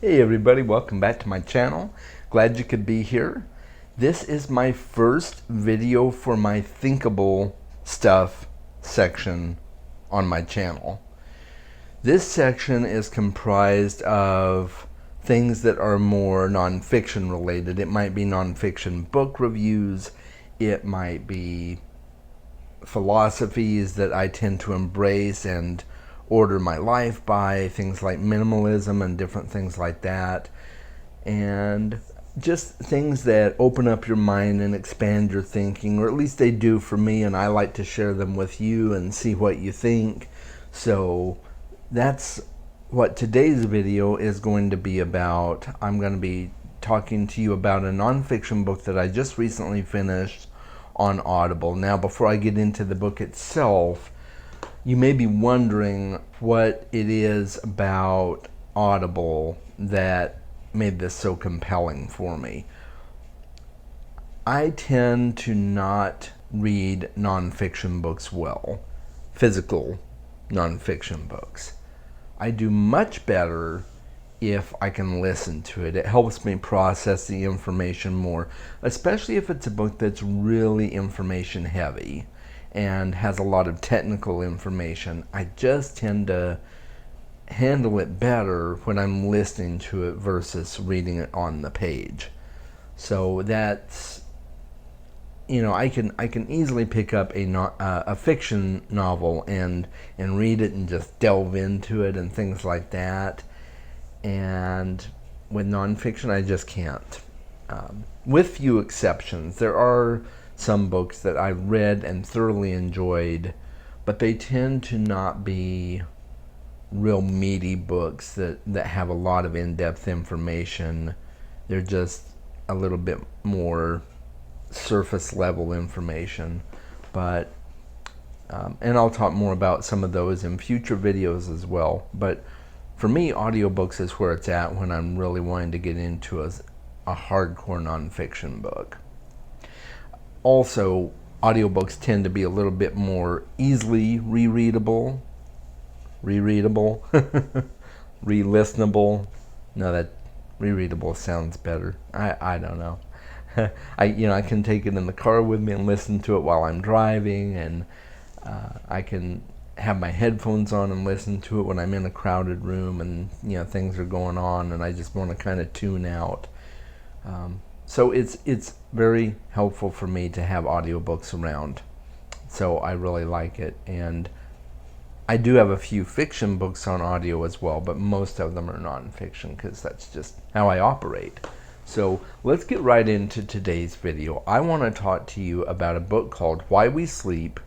Hey everybody, welcome back to my channel. Glad you could be here. This is my first video for my thinkable stuff section on my channel. This section is comprised of things that are more nonfiction related. It might be nonfiction book reviews, it might be philosophies that I tend to embrace and order my life by, things like minimalism and different things like that, and just things that open up your mind and expand your thinking, or at least they do for me, and I like to share them with you and see what you think. So that's what today's video is going to be about. I'm going to be talking to you about a nonfiction book that I just recently finished on Audible. Now, before I get into the book itself, you may be wondering what it is about Audible that made this so compelling for me. I tend to not read nonfiction books well, physical nonfiction books. I do much better if I can listen to it. It helps me process the information more, especially if it's a book that's really information heavy and has a lot of technical information. I just tend to handle it better when I'm listening to it versus reading it on the page. So that's, I can easily pick up a fiction novel and read it and just delve into it and things like that. And with nonfiction, I just can't. With few exceptions, there are some books that I read and thoroughly enjoyed, but they tend to not be real meaty books that have a lot of in-depth information. They're just a little bit more surface level information. But and I'll talk more about some of those in future videos as well. But for me, audiobooks is where it's at when I'm really wanting to get into a hardcore nonfiction book. Also, audiobooks tend to be a little bit more easily re-listenable. No, that rereadable sounds better. I don't know. I can take it in the car with me and listen to it while I'm driving, and I can have my headphones on and listen to it when I'm in a crowded room and things are going on and I just want to kind of tune out. So it's very helpful for me to have audiobooks around. So I really like it. And I do have a few fiction books on audio as well, but most of them are nonfiction because that's just how I operate. So let's get right into today's video. I want to talk to you about a book called Why We Sleep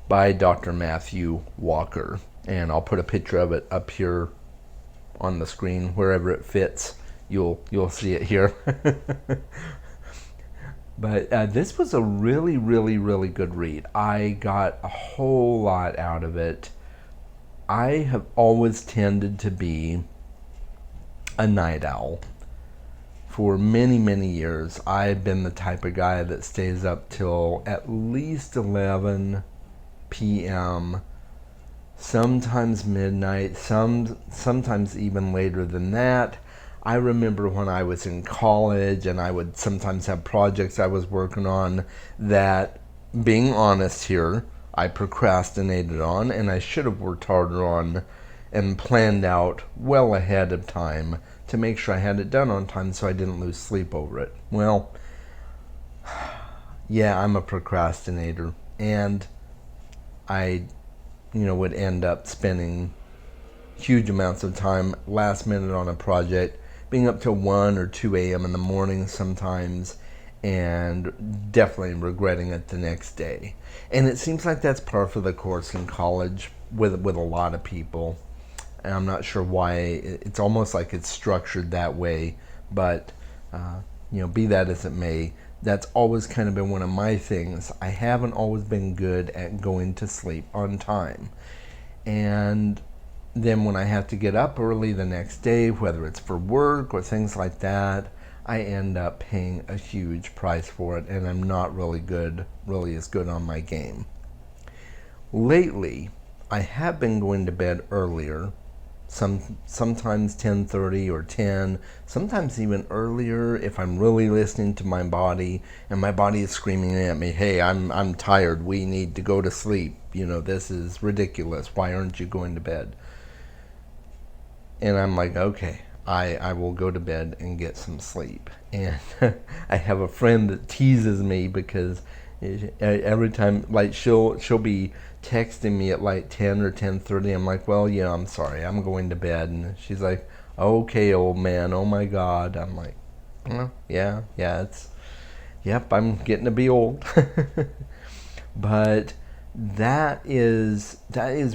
by Dr. Matthew Walker. And I'll put a picture of it up here on the screen wherever it fits. You'll see it here. But this was a really, really, really good read. I got a whole lot out of it. I have always tended to be a night owl. For many, many years, I've been the type of guy that stays up till at least 11 p.m., sometimes midnight, sometimes even later than that. I remember when I was in college and I would sometimes have projects I was working on that, being honest here, I procrastinated on and I should have worked harder on and planned out well ahead of time to make sure I had it done on time so I didn't lose sleep over it. Well, yeah, I'm a procrastinator, and I would end up spending huge amounts of time last minute on a project, being up till 1 or 2 a.m. in the morning sometimes, and definitely regretting it the next day. And it seems like that's par for the course in college with a lot of people. And I'm not sure why. It's almost like it's structured that way, but be that as it may, that's always kind of been one of my things. I haven't always been good at going to sleep on time. And then when I have to get up early the next day, whether it's for work or things like that, I end up paying a huge price for it, and I'm not really as good on my game. Lately, I have been going to bed earlier, sometimes 10:30 or 10, sometimes even earlier if I'm really listening to my body and my body is screaming at me, "Hey, I'm tired. We need to go to sleep. This is ridiculous. Why aren't you going to bed?" And I'm like, "Okay, I will go to bed and get some sleep." And I have a friend that teases me because every time, like, she'll be texting me at like 10 or 10:30. I'm like, "Well, yeah, I'm sorry, I'm going to bed." And she's like, "Okay, old man, oh my God." I'm like, "Well, yeah, yep, I'm getting to be old." But that is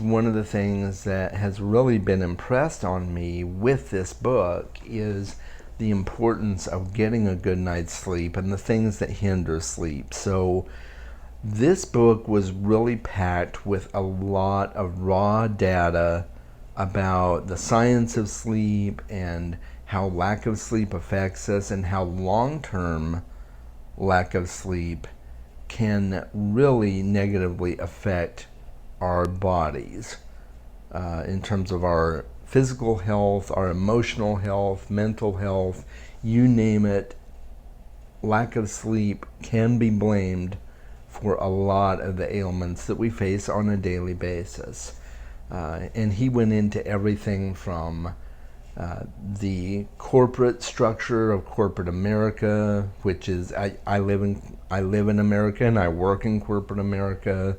one of the things that has really been impressed on me with this book, is the importance of getting a good night's sleep and the things that hinder sleep. So this book was really packed with a lot of raw data about the science of sleep and how lack of sleep affects us, and how long-term lack of sleep can really negatively affect our bodies, in terms of our physical health, our emotional health, mental health, you name it. Lack of sleep can be blamed for a lot of the ailments that we face on a daily basis. And he went into everything from the corporate structure of corporate America, which is I live in America and I work in corporate America.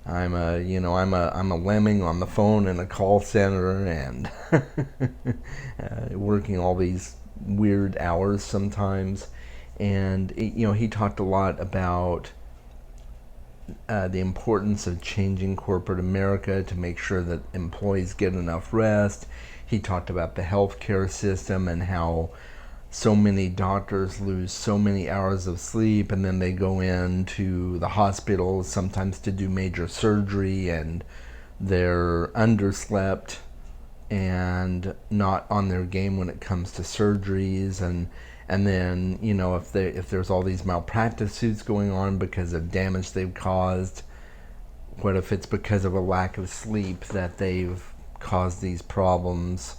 I'm a lemming on the phone in a call center, and working all these weird hours sometimes. And he talked a lot about the importance of changing corporate America to make sure that employees get enough rest. He talked about the healthcare system and how so many doctors lose so many hours of sleep, and then they go into the hospital sometimes to do major surgery, and they're underslept and not on their game when it comes to surgeries. And then if there's all these malpractice suits going on because of damage they've caused, what if it's because of a lack of sleep that they've caused these problems,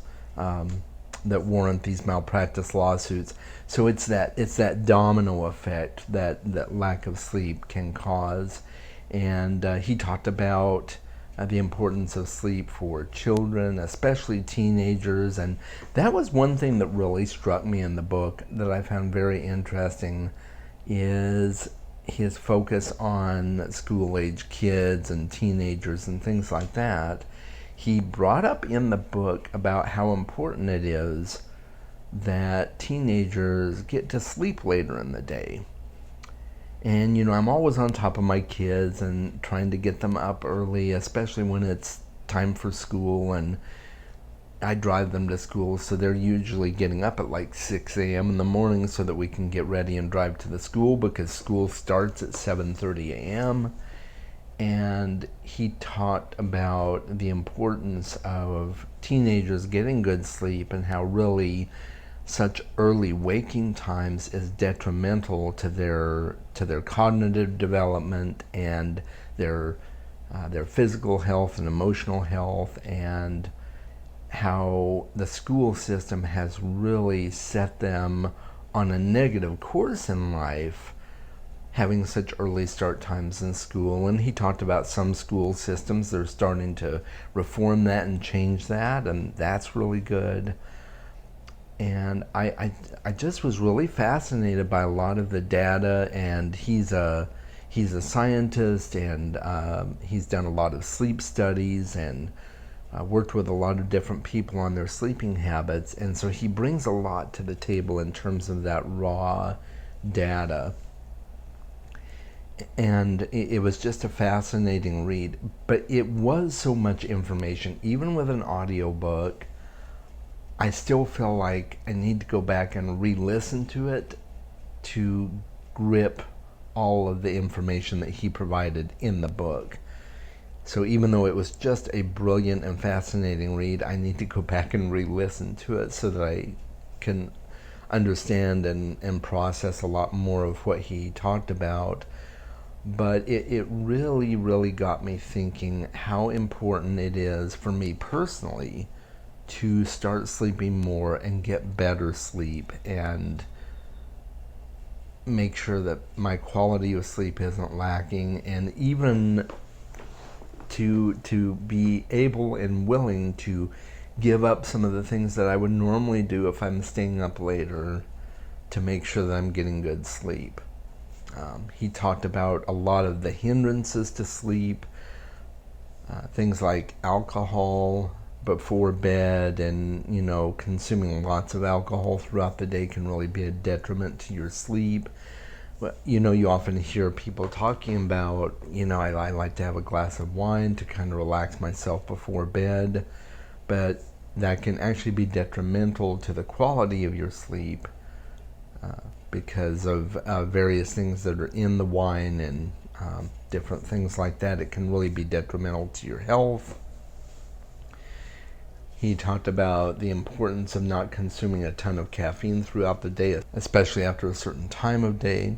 that warrant these malpractice lawsuits? So it's that domino effect that lack of sleep can cause. And he talked about the importance of sleep for children, especially teenagers. And that was one thing that really struck me in the book that I found very interesting, is his focus on school-age kids and teenagers and things like that. He brought up in the book about how important it is that teenagers get to sleep later in the day. And I'm always on top of my kids and trying to get them up early, especially when it's time for school. And I drive them to school, so they're usually getting up at like 6 a.m. in the morning so that we can get ready and drive to the school, because school starts at 7:30 a.m. And he talked about the importance of teenagers getting good sleep, and how really such early waking times is detrimental to their cognitive development and their physical health and emotional health, and how the school system has really set them on a negative course in life, having such early start times in school. And he talked about some school systems that are starting to reform that and change that, and that's really good. And I just was really fascinated by a lot of the data. And he's a scientist, and he's done a lot of sleep studies, and worked with a lot of different people on their sleeping habits. And so he brings a lot to the table in terms of that raw data. And it was just a fascinating read. But it was so much information. Even with an audiobook, I still feel like I need to go back and re-listen to it to grip all of the information that he provided in the book. So even though it was just a brilliant and fascinating read, I need to go back and re-listen to it so that I can understand and process a lot more of what he talked about. But it really, really got me thinking how important it is for me personally to start sleeping more and get better sleep and make sure that my quality of sleep isn't lacking, and even to be able and willing to give up some of the things that I would normally do if I'm staying up later to make sure that I'm getting good sleep. He talked about a lot of the hindrances to sleep, things like alcohol before bed, and consuming lots of alcohol throughout the day can really be a detriment to your sleep. But you often hear people talking about, I like to have a glass of wine to kind of relax myself before bed, but that can actually be detrimental to the quality of your sleep because of various things that are in the wine and different things like that. It can really be detrimental to your health. He talked about the importance of not consuming a ton of caffeine throughout the day, especially after a certain time of day.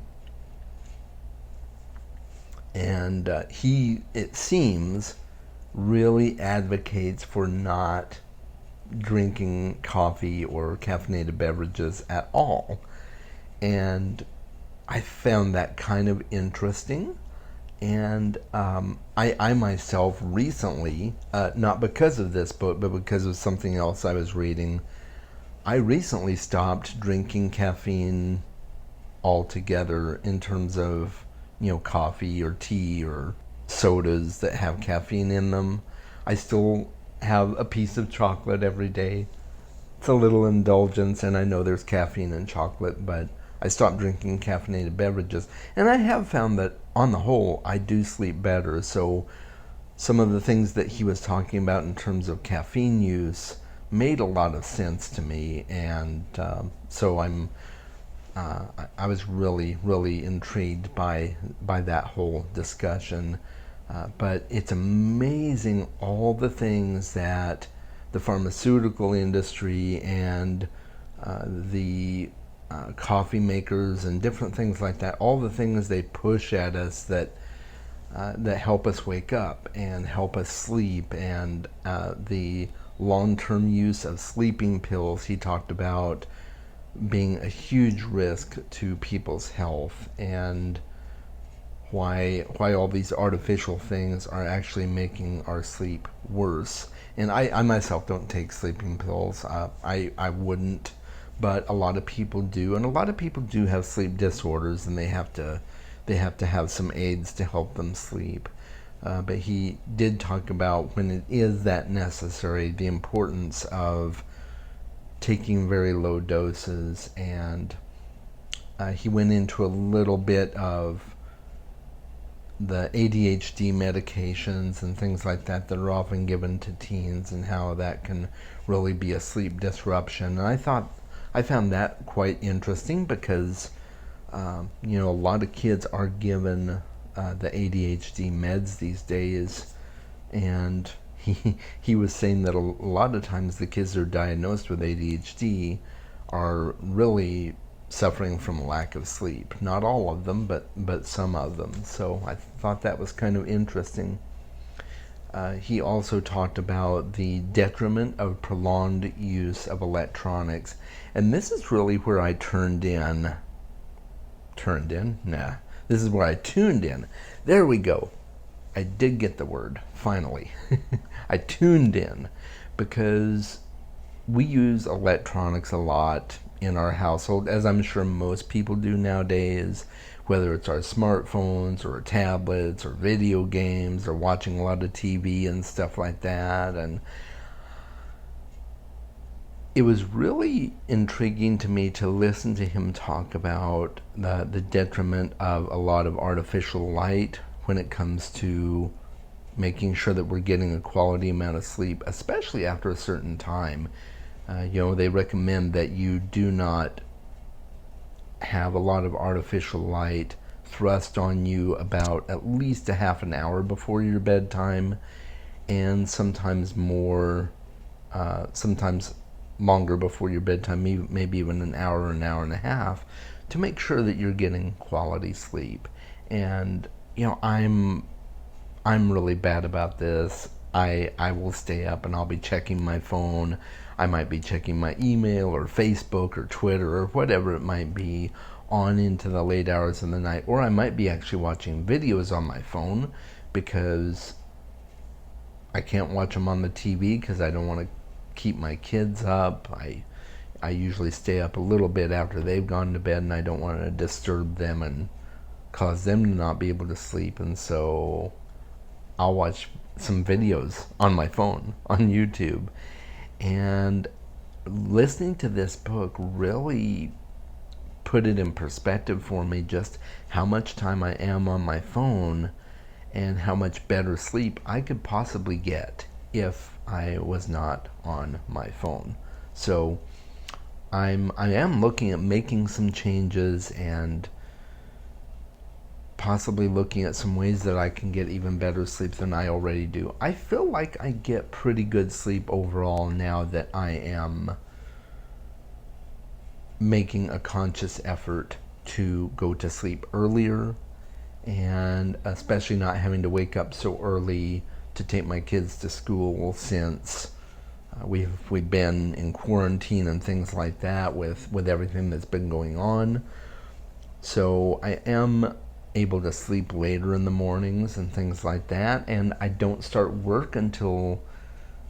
And he, it seems, really advocates for not drinking coffee or caffeinated beverages at all. And I found that kind of interesting. And I myself recently, not because of this book, but because of something else I was reading, I recently stopped drinking caffeine altogether in terms of, coffee or tea or sodas that have caffeine in them. I still have a piece of chocolate every day. It's a little indulgence, and I know there's caffeine in chocolate, but I stopped drinking caffeinated beverages. And I have found that, on the whole, I do sleep better. So some of the things that he was talking about in terms of caffeine use made a lot of sense to me. And so I was really, really intrigued by that whole discussion. But it's amazing all the things that the pharmaceutical industry and the coffee makers and different things like that, all the things they push at us that help us wake up and help us sleep, and the long-term use of sleeping pills he talked about being a huge risk to people's health, and why all these artificial things are actually making our sleep worse. And I myself don't take sleeping pills. I wouldn't, but a lot of people do, and a lot of people do have sleep disorders, and they have to have some aids to help them sleep. But he did talk about, when it is that necessary, the importance of taking very low doses, and he went into a little bit of the ADHD medications and things like that that are often given to teens, and how that can really be a sleep disruption. And I found that quite interesting because a lot of kids are given the ADHD meds these days, and he was saying that a lot of times the kids that are diagnosed with ADHD are really suffering from a lack of sleep. Not all of them, but some of them. So I thought that was kind of interesting. He also talked about the detriment of prolonged use of electronics. And this is really where I tuned in. This is where I tuned in. There we go. I did get the word, finally. I tuned in because we use electronics a lot in our household, as I'm sure most people do nowadays, whether it's our smartphones or tablets or video games or watching a lot of TV and stuff like that. And it was really intriguing to me to listen to him talk about the detriment of a lot of artificial light when it comes to making sure that we're getting a quality amount of sleep, especially after a certain time. They recommend that you do not have a lot of artificial light thrust on you about at least a half an hour before your bedtime, and sometimes sometimes longer before your bedtime, maybe even an hour and a half, to make sure that you're getting quality sleep. And I'm really bad about this. I will stay up and I'll be checking my phone. I might be checking my email or Facebook or Twitter or whatever it might be on into the late hours of the night. Or I might be actually watching videos on my phone because I can't watch them on the TV because I don't want to keep my kids up. I usually stay up a little bit after they've gone to bed, and I don't want to disturb them and cause them to not be able to sleep. And so I'll watch some videos on my phone on YouTube. And listening to this book really put it in perspective for me, just how much time I am on my phone and how much better sleep I could possibly get if I was not on my phone. So I am looking at making some changes and possibly looking at some ways that I can get even better sleep than I already do. I feel like I get pretty good sleep overall now that I am making a conscious effort to go to sleep earlier, and especially not having to wake up so early to take my kids to school, since we've been in quarantine and things like that with everything that's been going on. So I am able to sleep later in the mornings and things like that, and I don't start work until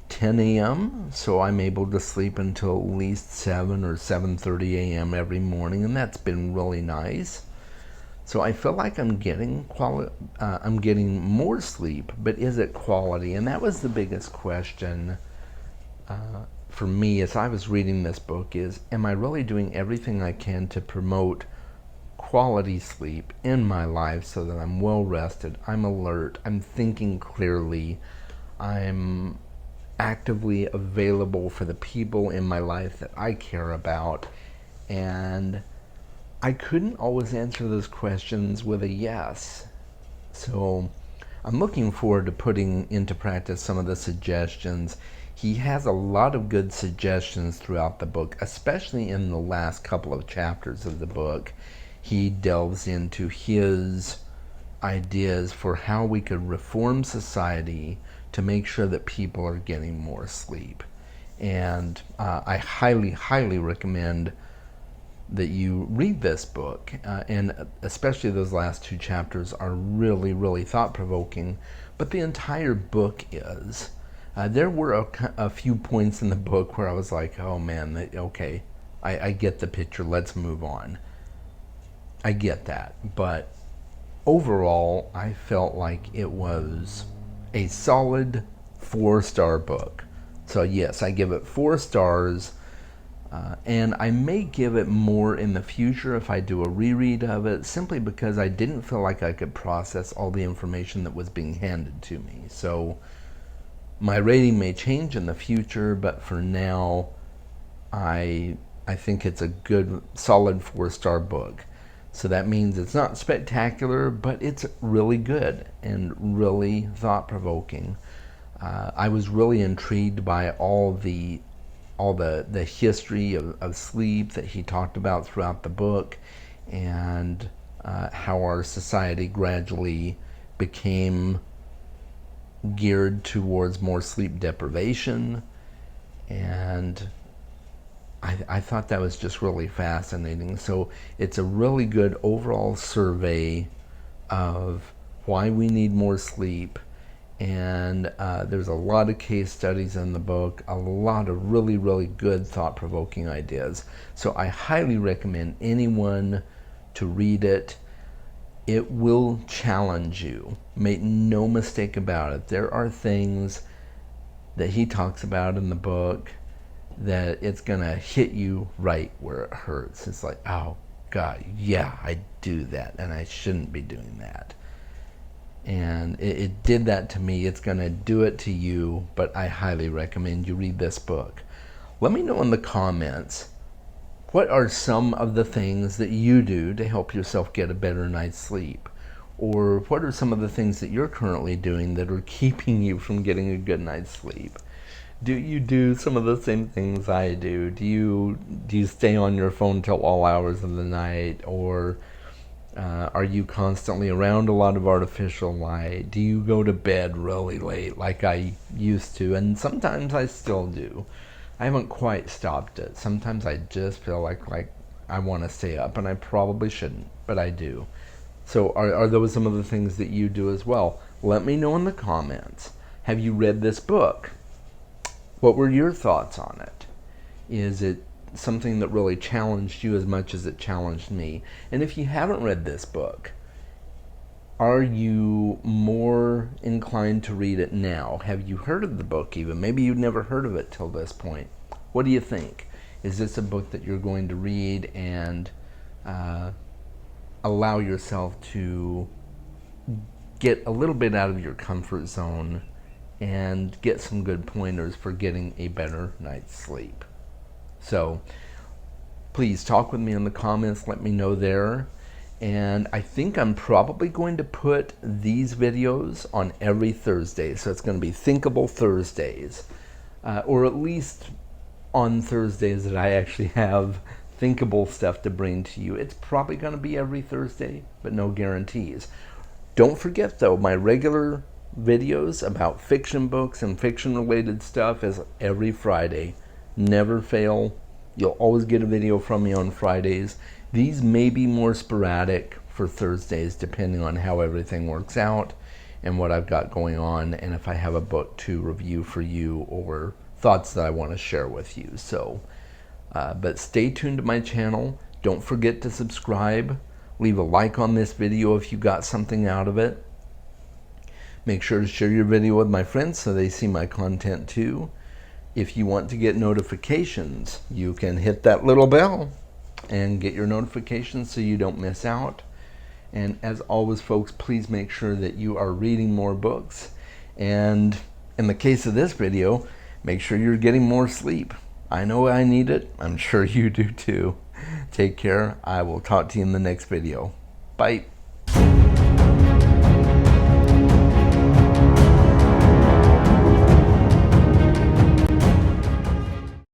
10 a.m. So I'm able to sleep until at least 7 or 7:30 a.m. every morning, and that's been really nice. So I feel like I'm getting more sleep, but is it quality? And that was the biggest question for me as I was reading this book: is, am I really doing everything I can to promote quality sleep in my life so that I'm well rested, I'm alert, I'm thinking clearly, I'm actively available for the people in my life that I care about? And I couldn't always answer those questions with a yes. So I'm looking forward to putting into practice some of the suggestions. He has a lot of good suggestions throughout the book, especially in the last couple of chapters of the book. He delves into his ideas for how we could reform society to make sure that people are getting more sleep. And I highly, highly recommend that you read this book, and especially those last two chapters are really, really thought-provoking, but the entire book is. There were a few points in the book where I was like, oh man, okay, I get the picture, let's move on. I get that, but overall, I felt like it was a solid 4-star book. So yes, I give it 4 stars. And I may give it more in the future if I do a reread of it, simply because I didn't feel like I could process all the information that was being handed to me. So my rating may change in the future, but for now, I think it's a good, solid 4-star book. So that means it's not spectacular, but it's really good and really thought-provoking. I was really intrigued by all the history of sleep that he talked about throughout the book, and how our society gradually became geared towards more sleep deprivation. And I thought that was just really fascinating. So it's a really good overall survey of why we need more sleep. And there's a lot of case studies in the book, a lot of really, really good thought-provoking ideas. So I highly recommend anyone to read it. It will challenge you. Make no mistake about it. There are things that he talks about in the book that it's going to hit you right where it hurts. It's like, oh, God, yeah, I do that, and I shouldn't be doing that. And it did that to me. It's going to do it to you, but I highly recommend you read this book. Let me know in the comments, what are some of the things that you do to help yourself get a better night's sleep? Or what are some of the things that you're currently doing that are keeping you from getting a good night's sleep? Do you do some of the same things I do? Do you stay on your phone till all hours of the night? Or Are you constantly around a lot of artificial light? Do you go to bed really late like I used to? And sometimes I still do. I haven't quite stopped it. Sometimes I just feel like I want to stay up, and I probably shouldn't, but I do. So are those some of the things that you do as well? Let me know in the comments. Have you read this book? What were your thoughts on it? Is it something that really challenged you as much as it challenged me? And if you haven't read this book, are you more inclined to read it now? Have you heard of the book even? Maybe you've never heard of it till this point. What do you think? Is this a book that you're going to read and allow yourself to get a little bit out of your comfort zone and get some good pointers for getting a better night's sleep? So please talk with me in the comments. Let me know there. And I think I'm probably going to put these videos on every Thursday. So it's going to be Thinkable Thursdays, or at least on Thursdays that I actually have thinkable stuff to bring to you. It's probably going to be every Thursday, but no guarantees. Don't forget though, my regular videos about fiction books and fiction related stuff is every Friday. Never fail. You'll always get a video from me on Fridays. These may be more sporadic for Thursdays depending on how everything works out and what I've got going on, and if I have a book to review for you or thoughts that I want to share with you. So, but stay tuned to my channel. Don't forget to subscribe. Leave a like on this video if you got something out of it. Make sure to share your video with my friends so they see my content too. If you want to get notifications, you can hit that little bell and get your notifications so you don't miss out. And as always, folks, please make sure that you are reading more books. And in the case of this video, make sure you're getting more sleep. I know I need it. I'm sure you do too. Take care. I will talk to you in the next video. Bye.